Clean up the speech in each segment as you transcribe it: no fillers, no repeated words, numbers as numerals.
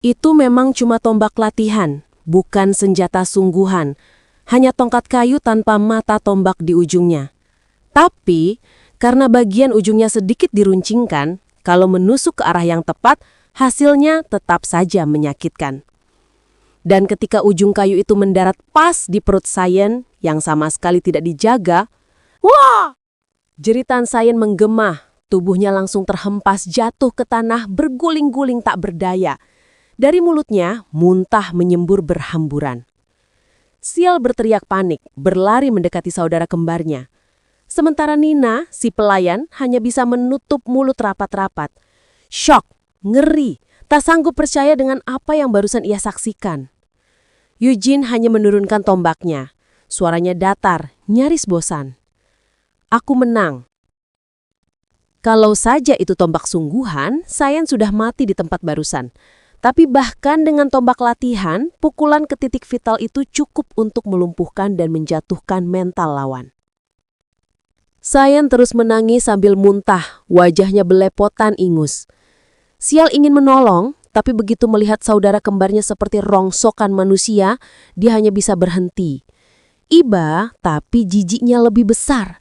Itu memang cuma tombak latihan, bukan senjata sungguhan. Hanya tongkat kayu tanpa mata tombak di ujungnya. Tapi, karena bagian ujungnya sedikit diruncingkan, kalau menusuk ke arah yang tepat, hasilnya tetap saja menyakitkan. Dan ketika ujung kayu itu mendarat pas di perut Sayen yang sama sekali tidak dijaga, wah! Jeritan Sayen menggema, tubuhnya langsung terhempas jatuh ke tanah berguling-guling tak berdaya. Dari mulutnya, muntah menyembur berhamburan. Sial berteriak panik, berlari mendekati saudara kembarnya. Sementara Nina, si pelayan, hanya bisa menutup mulut rapat-rapat. Syok, ngeri, tak sanggup percaya dengan apa yang barusan ia saksikan. Eugene hanya menurunkan tombaknya. Suaranya datar, nyaris bosan. Aku menang. Kalau saja itu tombak sungguhan, Sayen sudah mati di tempat barusan. Tapi bahkan dengan tombak latihan, pukulan ke titik vital itu cukup untuk melumpuhkan dan menjatuhkan mental lawan. Sayen terus menangis sambil muntah, wajahnya belepotan ingus. Sial ingin menolong, tapi begitu melihat saudara kembarnya seperti rongsokan manusia, dia hanya bisa berhenti. Iba, tapi jijiknya lebih besar.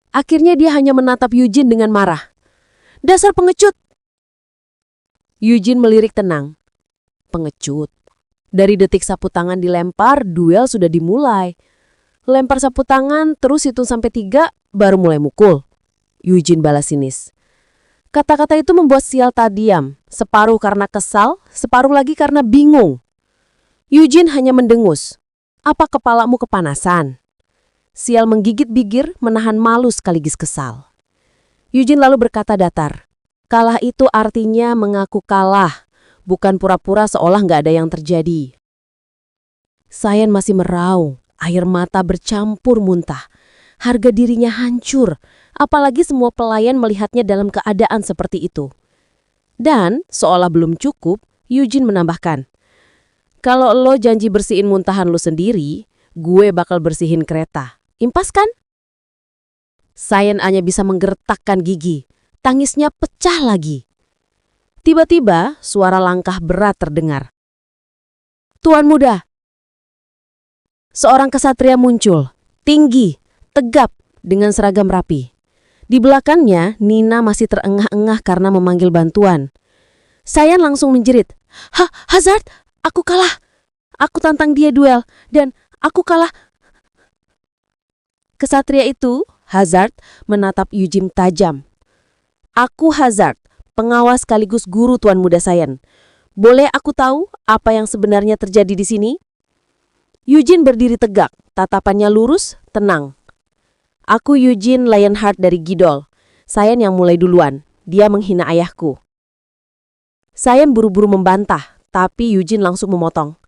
Akhirnya dia hanya menatap Eugene dengan marah. Dasar pengecut! Eugene melirik tenang. Pengecut. Dari detik sapu tangan dilempar, duel sudah dimulai. Lempar sapu tangan, terus hitung sampai 3, baru mulai mukul. Eugene balas sinis. Kata-kata itu membuat Sial tak diam, separuh karena kesal, separuh lagi karena bingung. Eugene hanya mendengus. Apa kepalamu kepanasan? Sial menggigit bibir, menahan malu sekaligus kesal. Eugene lalu berkata datar. Kalah itu artinya mengaku kalah. Bukan pura-pura seolah nggak ada yang terjadi. Sayen masih meraung, air mata bercampur muntah. Harga dirinya hancur, apalagi semua pelayan melihatnya dalam keadaan seperti itu. Dan, seolah belum cukup, Eugene menambahkan, kalau lo janji bersihin muntahan lo sendiri, gue bakal bersihin kereta. Impas kan? Sayen hanya bisa menggertakkan gigi, tangisnya pecah lagi. Tiba-tiba, suara langkah berat terdengar. Tuan muda. Seorang kesatria muncul, tinggi, tegap, dengan seragam rapi. Di belakangnya, Nina masih terengah-engah karena memanggil bantuan. Sayen langsung menjerit. Hazard, aku kalah. Aku tantang dia duel, dan aku kalah. Kesatria itu, Hazard, menatap Eugene tajam. Aku Hazard. Pengawas sekaligus guru Tuan Muda Sayen. Boleh aku tahu apa yang sebenarnya terjadi di sini? Eugene berdiri tegak, tatapannya lurus, tenang. Aku Eugene Lionheart dari Gidol. Sayen yang mulai duluan. Dia menghina ayahku. Sayen buru-buru membantah, tapi Eugene langsung memotong.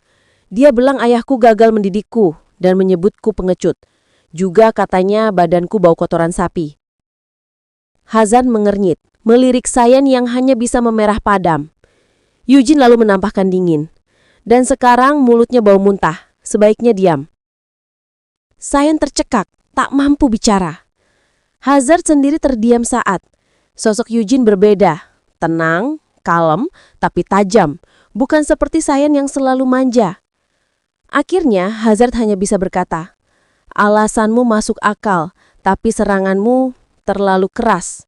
Dia bilang ayahku gagal mendidikku dan menyebutku pengecut. Juga katanya badanku bau kotoran sapi. Hazard mengernyit, melirik Sayen yang hanya bisa memerah padam. Eugene lalu menampakkan dingin. Dan sekarang mulutnya bau muntah, sebaiknya diam. Sayen tercekak, tak mampu bicara. Hazard sendiri terdiam saat. Sosok Eugene berbeda, tenang, kalem, tapi tajam. Bukan seperti Sayen yang selalu manja. Akhirnya Hazard hanya bisa berkata, alasanmu masuk akal, tapi seranganmu terlalu keras.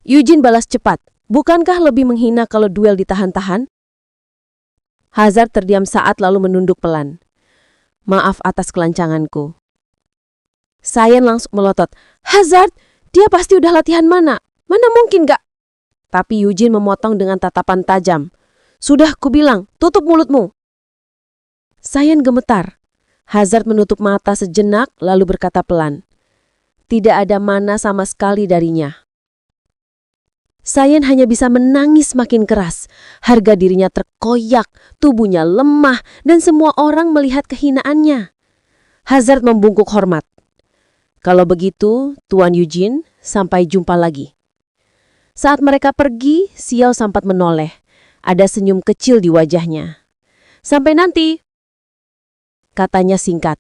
Eugene balas cepat. Bukankah lebih menghina kalau duel ditahan-tahan? Hazard terdiam saat lalu menunduk pelan. Maaf atas kelancanganku. Sayen langsung melotot. Hazard, dia pasti udah latihan mana? Mana mungkin gak? Tapi Eugene memotong dengan tatapan tajam. Sudah kubilang, tutup mulutmu. Sayen gemetar. Hazard menutup mata sejenak lalu berkata pelan. Tidak ada mana sama sekali darinya. Sayen hanya bisa menangis makin keras. Harga dirinya terkoyak, tubuhnya lemah, dan semua orang melihat kehinaannya. Hazard membungkuk hormat. Kalau begitu, Tuan Eugene, sampai jumpa lagi. Saat mereka pergi, Xiao sempat menoleh. Ada senyum kecil di wajahnya. Sampai nanti, katanya singkat.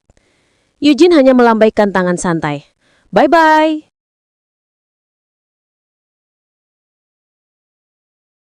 Eugene hanya melambaikan tangan santai. Bye-bye.